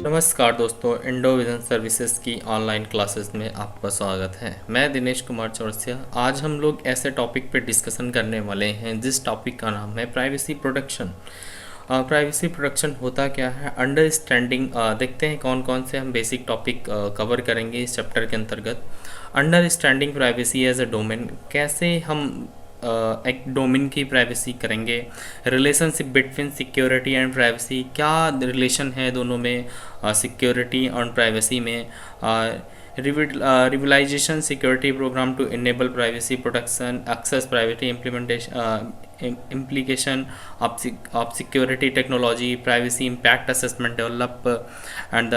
नमस्कार दोस्तों, इंडोविजन सर्विसेज की ऑनलाइन क्लासेस में आपका स्वागत है। मैं दिनेश कुमार चौरसिया। आज हम लोग ऐसे टॉपिक पे डिस्कशन करने वाले हैं जिस टॉपिक का नाम है प्राइवेसी प्रोटेक्शन। प्राइवेसी प्रोटेक्शन होता क्या है, अंडरस्टैंडिंग। देखते हैं कौन कौन से हम बेसिक टॉपिक कवर करेंगे इस चैप्टर के अंतर्गत। Understanding privacy as a domain, कैसे हम एक डोमेन की प्राइवेसी करेंगे। Relationship between security and privacy, क्या रिलेशन है दोनों में, सिक्योरिटी और प्राइवेसी में। Revitalisation security programme to enable privacy protection, access privacy implementation, implication of security technology, privacy impact assessment, develop and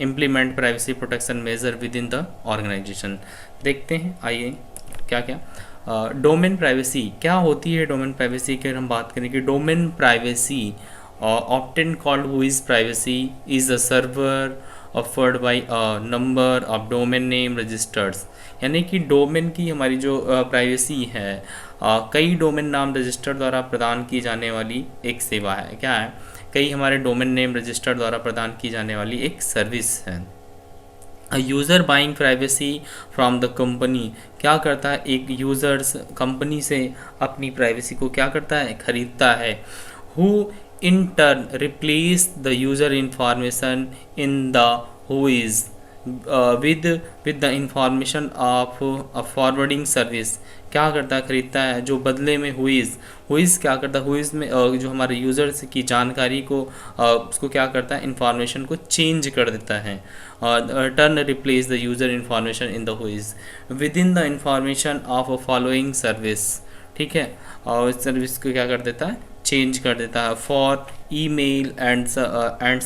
implement privacy protection measure within the organization। देखते हैं, आइए क्या क्या डोमेन प्राइवेसी क्या होती है। डोमेन प्राइवेसी की अगर हम बात करें कि domain privacy often called who is privacy is a server offered by a number of domain name registers, यानी कि डोमेन की हमारी जो प्राइवेसी है कई डोमेन नाम रजिस्टर द्वारा प्रदान की जाने वाली एक सेवा है। क्या है? कई हमारे डोमेन नेम रजिस्टर द्वारा प्रदान की जाने वाली एक सर्विस है। User buying privacy from the company, क्या करता है, एक यूज़र्स कंपनी से अपनी प्राइवेसी को क्या करता है, खरीदता है। Who in turn replace the user information in the who is with the information of a forwarding service, क्या करता है, खरीदता है, जो बदले में हुइज़ क्या करता है, हुइज़ में जो हमारे यूज़र्स की जानकारी को उसको क्या करता है, इंफॉर्मेशन को चेंज कर देता है। Turn replace the user information in the whois with in the information of a following service, ठीक है। और इस सर्विस को क्या कर देता है, चेंज कर देता है। For email and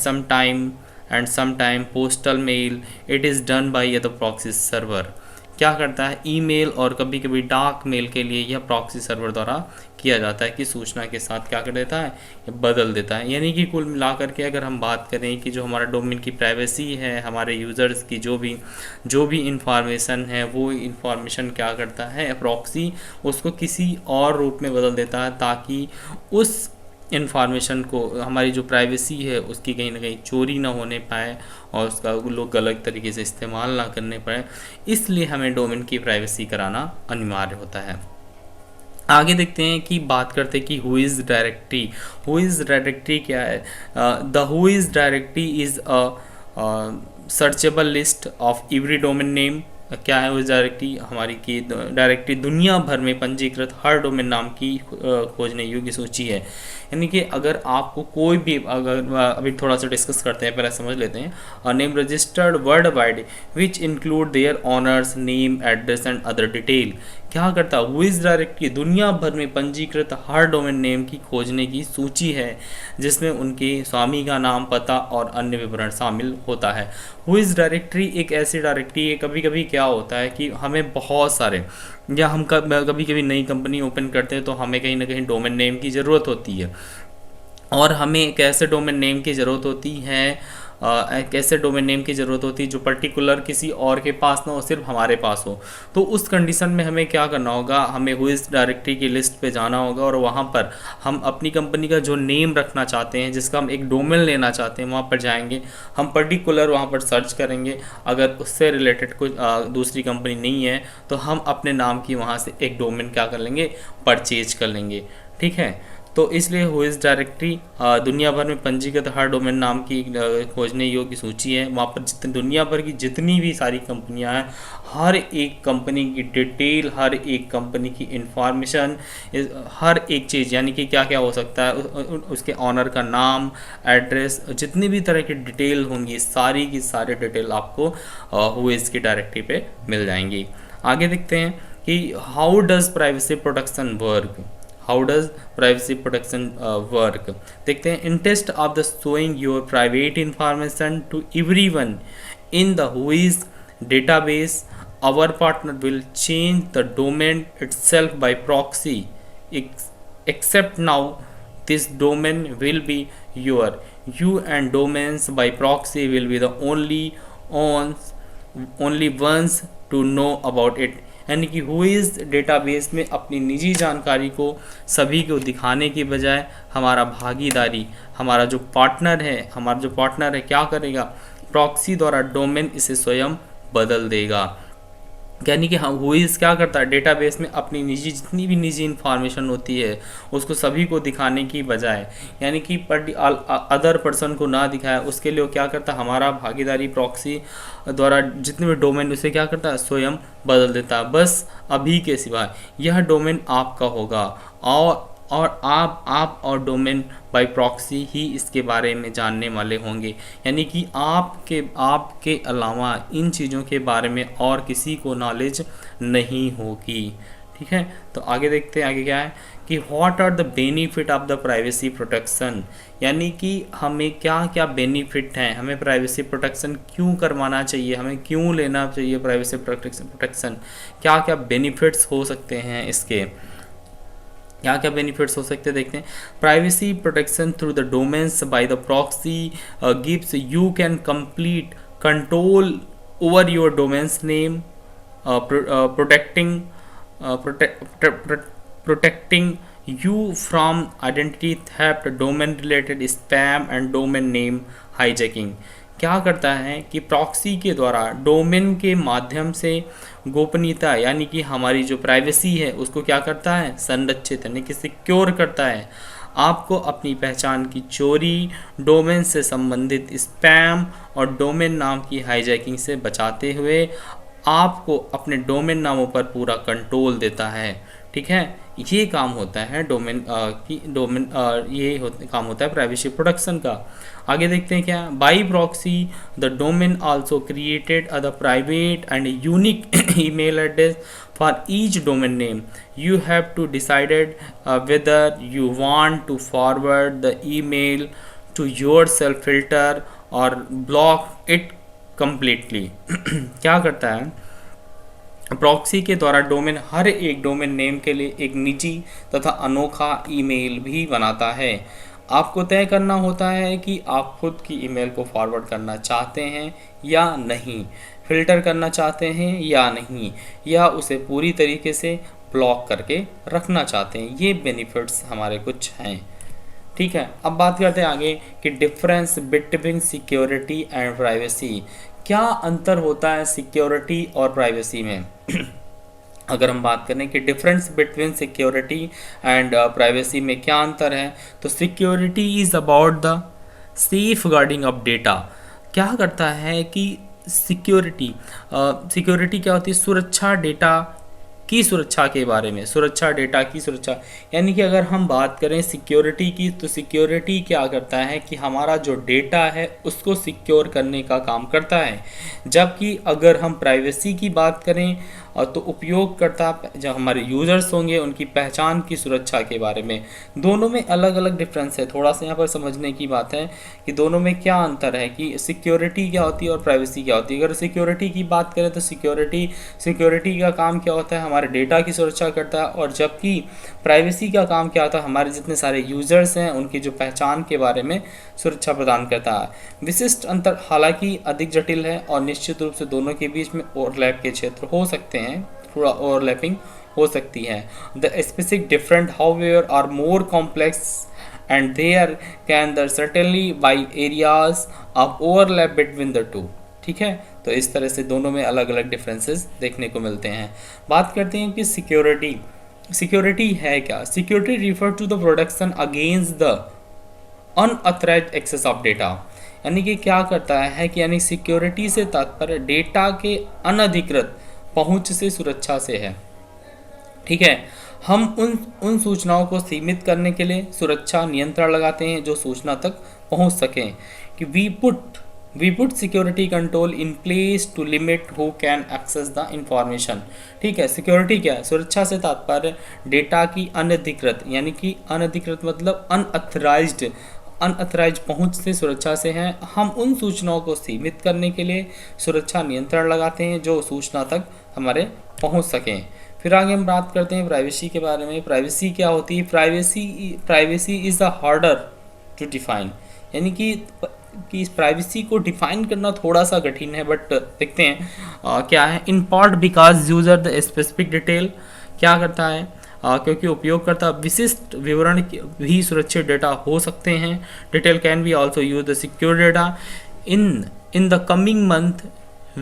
some time postal mail it is done by the proxy server, क्या करता है, ईमेल और कभी कभी डार्क मेल के लिए यह प्रॉक्सी सर्वर द्वारा किया जाता है कि सूचना के साथ क्या कर देता है, बदल देता है। यानी कि कुल मिलाकर के अगर हम बात करें कि जो हमारा डोमेन की प्राइवेसी है, हमारे यूज़र्स की जो भी इंफॉर्मेशन है, वो इंफॉर्मेशन क्या करता है, प्रॉक्सी उसको किसी और रूप में बदल देता है ताकि उस इन्फॉर्मेशन को, हमारी जो प्राइवेसी है उसकी कहीं ना कहीं चोरी ना होने पाए और उसका लोग गलत तरीके से इस्तेमाल ना करने पाए। इसलिए हमें डोमेन की प्राइवेसी कराना अनिवार्य होता है। आगे देखते हैं कि बात करते हैं कि who is directory. Who is directory क्या है? The who is directory is a searchable list of every domain name. क्या है उस डायरेक्टरी, हमारी की डायरेक्टरी दुनिया भर में पंजीकृत हर डोमेन नाम की खोजने योग्य सूची है। यानी कि अगर आपको कोई भी, अगर अभी थोड़ा सा डिस्कस करते हैं, पहले समझ लेते हैं। Name registered worldwide which include their owners name address and other detail, क्या करता है, हु इज़ डायरेक्टरी दुनिया भर में पंजीकृत हर डोमेन नेम की खोजने की सूची है जिसमें उनके स्वामी का नाम, पता और अन्य विवरण शामिल होता है। हु इज़ डायरेक्टरी एक ऐसी डायरेक्टरी है, कभी कभी क्या होता है कि हमें बहुत सारे, या हम कभी कभी नई कंपनी ओपन करते हैं तो हमें कहीं ना कहीं डोमेन नेम की ज़रूरत होती है, और हमें एक ऐसे डोमेन नेम की ज़रूरत होती है, एक ऐसे डोमेन नेम की ज़रूरत होती है जो पर्टिकुलर किसी और के पास ना हो, सिर्फ हमारे पास हो। तो उस कंडीशन में हमें क्या करना होगा, हमें हु इज़ डायरेक्टरी की लिस्ट पे जाना होगा और वहाँ पर हम अपनी कंपनी का जो नेम रखना चाहते हैं, जिसका हम एक डोमेन लेना चाहते हैं, वहाँ पर जाएंगे, हम पर्टिकुलर वहाँ पर सर्च करेंगे। अगर उससे रिलेटेड कोई दूसरी कंपनी नहीं है तो हम अपने नाम की वहाँ से एक डोमेन क्या कर लेंगे, परचेज कर लेंगे, ठीक है। तो इसलिए हु इज़ डायरेक्टरी दुनिया भर में पंजीकृत हर डोमेन नाम की खोजने योग्य सूची है। वहाँ पर जितनी दुनिया भर की जितनी भी सारी कंपनियाँ हैं, हर एक कंपनी की डिटेल, हर एक कंपनी की इंफॉर्मेशन, हर एक चीज़, यानी कि क्या क्या हो सकता है, उसके ऑनर का नाम, एड्रेस, जितनी भी तरह की डिटेल होंगी, सारी की सारी डिटेल आपको हु इज़ की डायरेक्टरी पे मिल जाएंगी। आगे देखते हैं कि how does privacy protection work. How does privacy protection work, देखते हैं। Interest of the showing your private information to everyone in the हुइज database, our partner will change the domain itself by proxy, except now this domain will be you and domains by proxy will be the only ones to know about it। यानी कि who is database में अपनी निजी जानकारी को सभी को दिखाने की बजाय हमारा भागीदारी, हमारा जो पार्टनर है क्या करेगा, प्रॉक्सी द्वारा डोमेन इसे स्वयं बदल देगा। यानी कि हम हुईज़ क्या करता है, डेटाबेस में अपनी निजी जितनी भी निजी इन्फॉर्मेशन होती है उसको सभी को दिखाने की बजाय, यानी कि अदर पर्सन को ना दिखाए, उसके लिए वो क्या करता है, हमारा भागीदारी प्रॉक्सी द्वारा जितने भी डोमेन उसे क्या करता है, स्वयं बदल देता है। बस अभी के सिवाय यह डोमेन आपका होगा और आप और डोमेन बाय प्रॉक्सी ही इसके बारे में जानने वाले होंगे। यानी कि आपके अलावा इन चीज़ों के बारे में और किसी को नॉलेज नहीं होगी। ठीक है, तो आगे देखते हैं आगे क्या है कि what are the benefit of the privacy protection. यानी कि हमें क्या क्या बेनिफिट हैं, हमें प्राइवेसी प्रोटेक्शन क्यों करवाना चाहिए, हमें क्यों लेना चाहिए प्राइवेसी प्रोटेक्शन, क्या क्या बेनिफिट्स हो सकते हैं, इसके क्या क्या बेनिफिट्स हो सकते हैं देखते हैं। Privacy protection through the domains by the proxy gives you can complete control over your domains name, protecting you from identity theft, domain related spam and domain name hijacking। क्या करता है कि प्रॉक्सी के द्वारा डोमेन के माध्यम से गोपनीयता यानी कि हमारी जो प्राइवेसी है उसको क्या करता है, संरक्षित यानी कि सिक्योर करता है। आपको अपनी पहचान की चोरी, डोमेन से संबंधित स्पैम और डोमेन नाम की हाईजैकिंग से बचाते हुए आपको अपने डोमेन नामों पर पूरा कंट्रोल देता है। ठीक है, ये काम होता है काम होता है प्राइवेसी प्रोटेक्शन का। आगे देखते हैं क्या, by proxy the domain also created the private and unique email address for each domain name. You have to decided whether you want to forward the email to yourself, filter और block it completely. क्या करता है, proxy के द्वारा domain हर एक domain name के लिए एक निजी तथा अनोखा ईमेल भी बनाता है। आपको तय करना होता है कि आप खुद की ईमेल को फॉरवर्ड करना चाहते हैं या नहीं, फिल्टर करना चाहते हैं या नहीं, या उसे पूरी तरीके से ब्लॉक करके रखना चाहते हैं। ये बेनिफिट्स हमारे कुछ हैं। ठीक है, अब बात करते हैं आगे कि difference between security and privacy. क्या अंतर होता है सिक्योरिटी और प्राइवेसी में? अगर हम बात करें कि difference between security and privacy में क्या अंतर है, तो security is about the safeguarding of data. क्या करता है कि सिक्योरिटी क्या होती है, सुरक्षा, डेटा की सुरक्षा के बारे में, सुरक्षा, डेटा की सुरक्षा। यानी कि अगर हम बात करें सिक्योरिटी की, तो सिक्योरिटी क्या करता है कि हमारा जो डेटा है उसको सिक्योर करने का काम करता है। जबकि अगर हम प्राइवेसी की बात करें तो उपयोगकर्ता जो हमारे यूज़र्स होंगे उनकी पहचान की सुरक्षा के बारे में। दोनों में अलग अलग डिफरेंस है, थोड़ा सा यहाँ पर समझने की बात है कि दोनों में क्या अंतर है, कि सिक्योरिटी क्या होती है और प्राइवेसी क्या होती है। अगर सिक्योरिटी की बात करें तो सिक्योरिटी का काम क्या होता है, हमारे डेटा की सुरक्षा करता है, और जबकि प्राइवेसी का काम क्या होता है, हमारे जितने सारे यूज़र्स हैं उनकी जो पहचान के बारे में सुरक्षा प्रदान करता है। विशिष्ट अंतर हालांकि अधिक जटिल है और निश्चित रूप से दोनों के बीच में ओवरलैप के क्षेत्र हो सकते हैं, थोड़ा ओवरलैपिंग हो सकती है। The specific different however are more complex and there can the certainly by areas of overlap between the two. ठीक है, तो इस तरह से दोनों में अलग अलग डिफरेंसेस देखने को मिलते हैं। बात करते हैं कि सिक्योरिटी है क्या। Security refer to the protection against the unauthorised access of data. यानी कि क्या करता है कि यानी सिक्योरिटी से तात्पर्य डेटा के अनधिकृत पहुंच से सुरक्षा से है। ठीक है, हम उन सूचनाओं को सीमित करने के लिए सुरक्षा नियंत्रण लगाते हैं जो सूचना तक पहुंच सकें। कि we put security control in place to limit who can access the information. ठीक है, सिक्योरिटी क्या है, सुरक्षा से तात्पर्य डेटा की अनधिकृत, यानी कि अनधिकृत मतलब अनअथराइज्ड पहुंच से सुरक्षा से है। हम उन सूचनाओं को सीमित करने के लिए सुरक्षा नियंत्रण लगाते हैं जो सूचना तक हमारे पहुंच सकें। फिर आगे हम बात करते हैं प्राइवेसी के बारे में। प्राइवेसी क्या होती है, privacy is a harder to define. यानी कि कि इस प्राइवेसी को डिफाइन करना थोड़ा सा कठिन है, बट देखते हैं क्या है। In part because user the specific detail, क्या करता है क्योंकि उपयोगकर्ता विशिष्ट विवरण भी सुरक्षित डेटा हो सकते हैं। Detail can be also use the secure data. In the coming month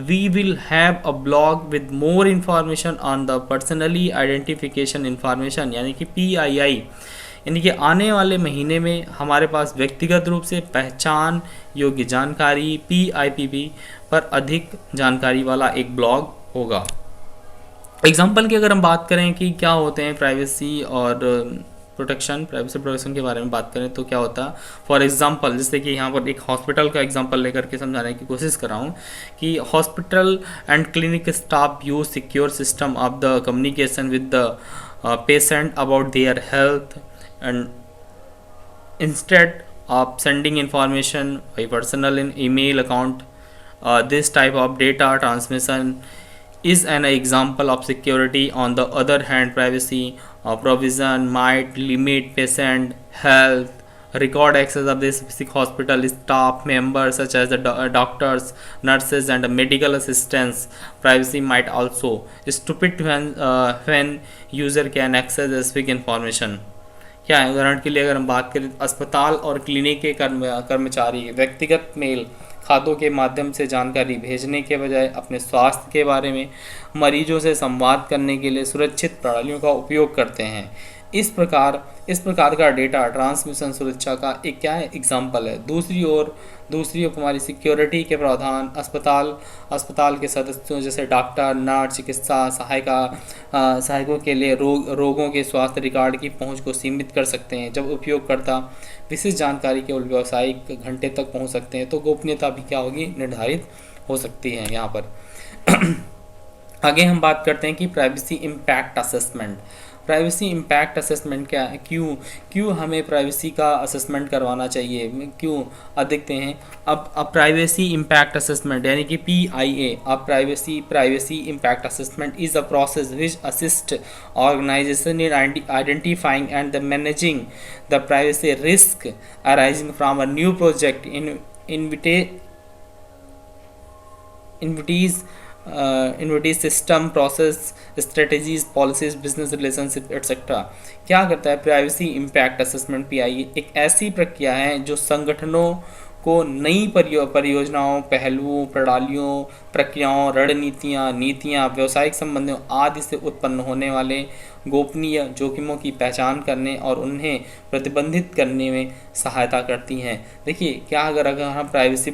we will have a blog with more information on the personally identification information, यानी कि PII, यानी कि आने वाले महीने में हमारे पास व्यक्तिगत रूप से पहचान योग्य जानकारी PIPP पर अधिक जानकारी वाला एक ब्लॉग होगा। एग्जाम्पल की अगर हम बात करें कि क्या होते हैं प्राइवेसी और प्राइवेसी प्रोटेक्शन के बारे में बात करें तो क्या होता है। फॉर एग्जांपल, जैसे कि यहाँ पर एक हॉस्पिटल का एग्जांपल लेकर के समझाने की कोशिश कर रहा हूँ कि hospital and clinic staff use secure system of the communication with the patient about their health and instead of sending information by personal in email account. This type of data transmission is an example of security. On the other hand, privacy provision might limit patient health record access of this specific hospital staff members such as the doctors, nurses and medical assistants. Privacy might also stupid when user can access specific information. क्या है, उदाहरण के लिए अगर हम बात करें, अस्पताल और क्लिनिक के कर्मचारी व्यक्तिगत मेल खातों के माध्यम से जानकारी भेजने के बजाय अपने स्वास्थ्य के बारे में मरीजों से संवाद करने के लिए सुरक्षित प्रणालियों का उपयोग करते हैं। इस प्रकार का डेटा ट्रांसमिशन सुरक्षा का एक क्या है एग्जाम्पल है। दूसरी ओर हमारी सिक्योरिटी के प्रावधान अस्पताल के सदस्यों जैसे डॉक्टर, नर्स, चिकित्सा सहायकों के लिए रोगों के स्वास्थ्य रिकॉर्ड की पहुंच को सीमित कर सकते हैं। जब उपयोगकर्ता विशिष्ट जानकारी केवल व्यावसायिक घंटे तक पहुंच सकते हैं तो गोपनीयता भी क्या होगी, निर्धारित हो सकती है यहाँ पर। आगे हम बात करते हैं कि privacy impact assessment. Privacy impact assessment क्या है, क्यों हमें प्राइवेसी का असेसमेंट करवाना चाहिए, क्यों, अब देखते हैं। अब प्राइवेसी इम्पैक्ट असेसमेंट यानी कि PIA, अब privacy impact assessment is a process which assist organisation in identifying and the managing the privacy risk arising from a new project initiatives system, process, strategies, policies, business relationship etcetera. क्या करता है privacy impact assessment PIA? एक ऐसी प्रक्रिया है जो संगठनों को नई परियोजनाओं, पहलुओं, प्रणालियों, प्रक्रियाओं, रणनीतियाँ, नीतियाँ, व्यावसायिक संबंधों आदि से उत्पन्न होने वाले गोपनीय जोखिमों की पहचान करने और उन्हें प्रतिबंधित करने में सहायता करती हैं। देखिए क्या, अगर हम प्राइवेसी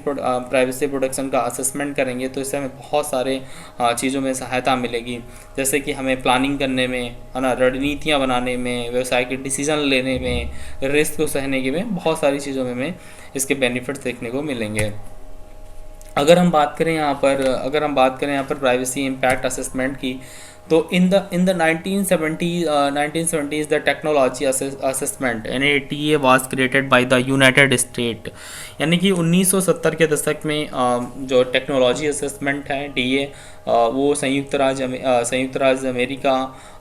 प्रोटेक्शन का असेसमेंट करेंगे तो इससे हमें बहुत सारे चीज़ों में सहायता मिलेगी, जैसे कि हमें प्लानिंग करने में, है ना, रणनीतियाँ बनाने में, व्यवसाय के डिसीजन लेने में, रिस्क को सहने के में, बहुत सारी चीज़ों में हमें इसके बेनिफिट्स देखने को मिलेंगे। अगर हम बात करें यहाँ पर प्राइवेसी इम्पैक्ट असेसमेंट की, तो in the 1970s the technology assessment यानी TA was created by the United state, यानी कि 1970 के दशक में जो टेक्नोलॉजी असेसमेंट है TA, वो संयुक्त राज्य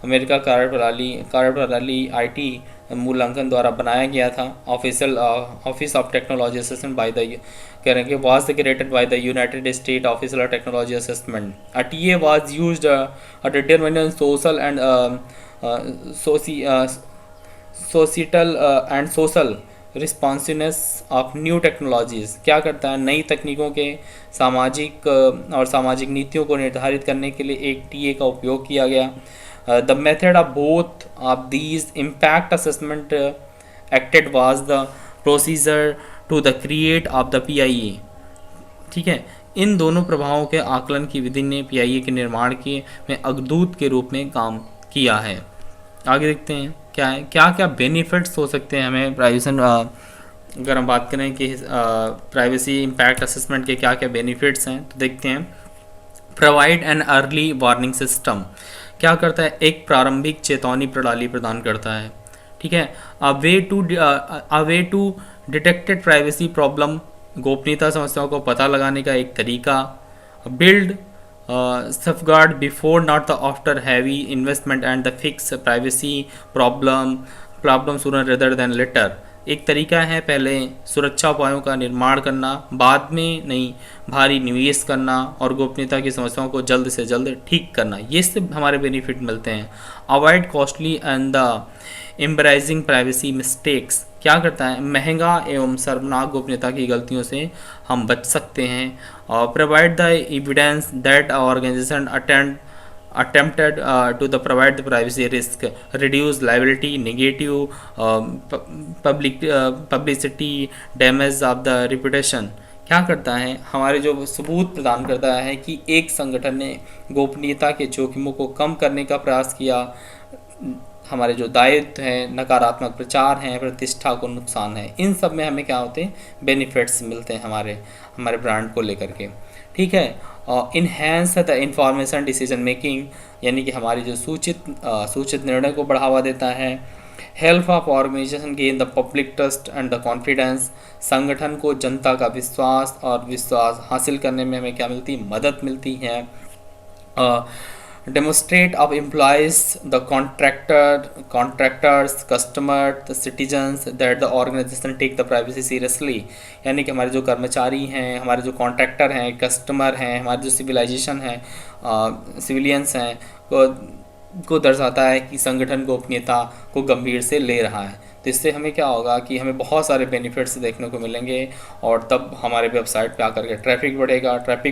अमेरिका कार्यप्रणाली IT मूल्यांकन द्वारा बनाया गया था। Office of technology assessment by the करेंगे was created by the United States Office of Technology Assessment. A TA was used to determine social and societal and social responsiveness of new technologies. क्या करता है, नई तकनीकों के सामाजिक नीतियों को निर्धारित करने के लिए एक TA का उपयोग किया गया। The method of both of these impact assessment acted was the procedure to the create of the PIA। ठीक है, इन दोनों प्रभावों के आकलन की विधि ने PIA के निर्माण में अग्रदूत के रूप में काम किया है। आगे देखते हैं क्या बेनिफिट्स हो सकते हैं हमें प्राइवेसी, अगर हम बात करें कि प्राइवेसी इम्पैक्ट असेसमेंट के क्या बेनिफिट्स हैं, तो देखते हैं। Provide an early warning system, क्या करता है, एक प्रारंभिक चेतावनी प्रणाली प्रदान करता है। ठीक है, a way to detected privacy problem, गोपनीयता समस्याओं को पता लगाने का एक तरीका। Build safeguard before not the after heavy investment and the fix privacy problem sooner rather than later। एक तरीका है पहले सुरक्षा उपायों का निर्माण करना, बाद में नहीं भारी निवेश करना और गोपनीयता की समस्याओं को जल्द से जल्द ठीक करना। ये सब हमारे बेनिफिट मिलते हैं। Avoid costly and the embarrassing privacy mistakes, क्या करता है, महंगा एवं शर्मनाक गोपनीयता की गलतियों से हम बच सकते हैं। और provide the evidence that organisation attempted to the provide the privacy risk, reduce liability, negative publicity, damage of the reputation। क्या करता है, हमारे जो सबूत प्रदान करता है कि एक संगठन ने गोपनीयता के जोखिमों को कम करने का प्रयास किया। हमारे जो दायित्व हैं, नकारात्मक प्रचार हैं, प्रतिष्ठा को नुकसान है, इन सब में हमें क्या होते हैं, बेनिफिट्स मिलते हैं हमारे ब्रांड को लेकर के। ठीक है। Enhance the information decision making, यानी कि हमारी जो सूचित निर्णय को बढ़ावा देता है। Help of organisation gain the public trust and the confidence, संगठन को जनता का विश्वास और विश्वास हासिल करने में हमें क्या मिलती, मदद मिलती है। demonstrate of employees, the contractors, customer, the citizens that the organization take the privacy seriously, यानी कि हमारे जो कर्मचारी हैं, हमारे जो कॉन्ट्रैक्टर हैं, कस्टमर हैं, हमारे जो सिविलाइजेशन हैं, सिविलियंस हैं को दर्शाता है कि संगठन गोपनीयता को गंभीर से ले रहा है। तो इससे हमें क्या होगा कि हमें बहुत सारे बेनिफिट्स देखने को मिलेंगे और तब हमारे वेबसाइट पे आकर के ट्रैफिक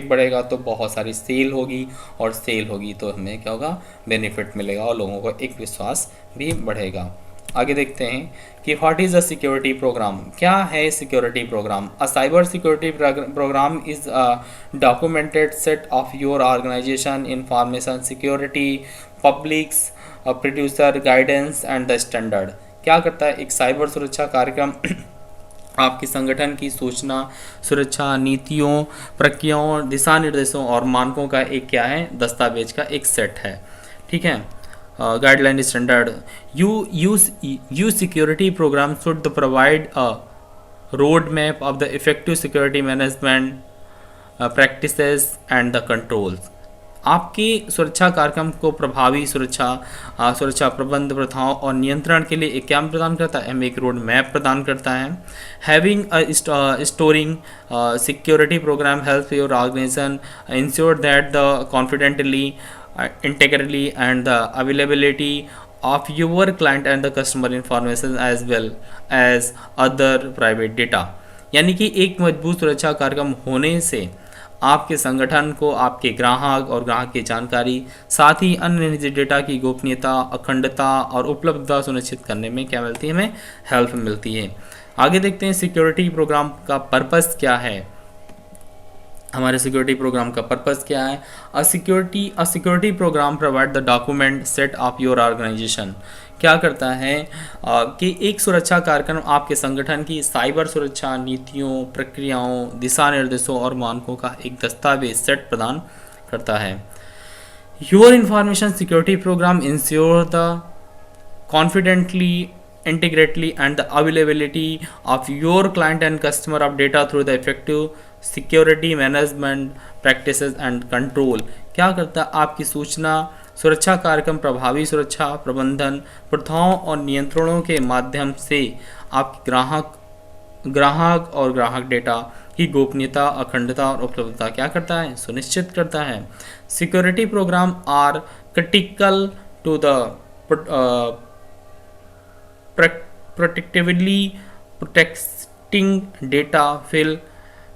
बढ़ेगा तो बहुत सारी सेल होगी और सेल होगी तो हमें क्या होगा, बेनिफिट मिलेगा और लोगों को एक विश्वास भी बढ़ेगा। आगे देखते हैं कि what is a security program, क्या है security program. A cyber security program is a documented set of your organisation information security policies procedures guidance and the standard. क्या करता है, एक साइबर सुरक्षा कार्यक्रम आपके संगठन की सूचना सुरक्षा नीतियों, प्रक्रियाओं, दिशा निर्देशों और मानकों का एक क्या है, दस्तावेज का एक सेट है। ठीक है। Guideline standard, you security programme should provide a road map of the effective security management practices and the controls. आपके सुरक्षा कार्यक्रम को प्रभावी सुरक्षा प्रबंध प्रथाओं और नियंत्रण के लिए एक क्या प्रदान करता है, हमें एक रोड मैप प्रदान करता है। Having storing security program help your organisation ensure that the confidently integrity and the availability of your client and the customer information as well as other private data। यानी कि एक मजबूत सुरक्षा कार्यक्रम होने से आपके संगठन को आपके ग्राहक और ग्राहक की जानकारी साथ ही अन्य निजी डेटा की गोपनीयता, अखंडता और उपलब्धता सुनिश्चित करने में क्या मिलती है, हमें हेल्प मिलती है। आगे देखते हैं सिक्योरिटी प्रोग्राम का पर्पस क्या है। हमारे सिक्योरिटी प्रोग्राम का पर्पस क्या है। A security program provide the document set of your organisation, क्या करता है कि एक सुरक्षा कार्यक्रम आपके संगठन की साइबर सुरक्षा नीतियों, प्रक्रियाओं, दिशा निर्देशों और मानकों का एक दस्तावेज सेट प्रदान करता है। Your information security program ensure the confidently integrately and the availability of your client and customer of data through the effective security management practices and control। क्या करता है, आपकी सूचना सुरक्षा कार्यक्रम प्रभावी सुरक्षा प्रबंधन प्रथाओं और नियंत्रणों के माध्यम से आपके ग्राहक और ग्राहक डेटा की गोपनीयता, अखंडता और उपलब्धता क्या करता है, सुनिश्चित करता है। Security program are critical to the protecting data fill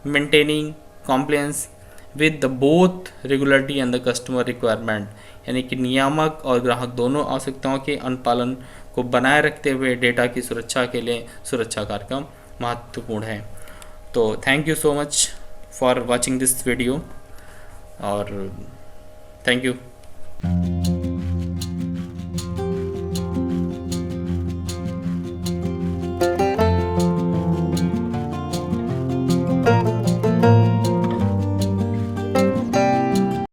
maintaining compliance with the both regulatory and the customer requirement, यानी कि नियामक और ग्राहक दोनों आवश्यकताओं के अनुपालन को बनाए रखते हुए डेटा की सुरक्षा के लिए सुरक्षा कार्यक्रम महत्वपूर्ण है। तो thank you so much for watching this video और थैंक यू।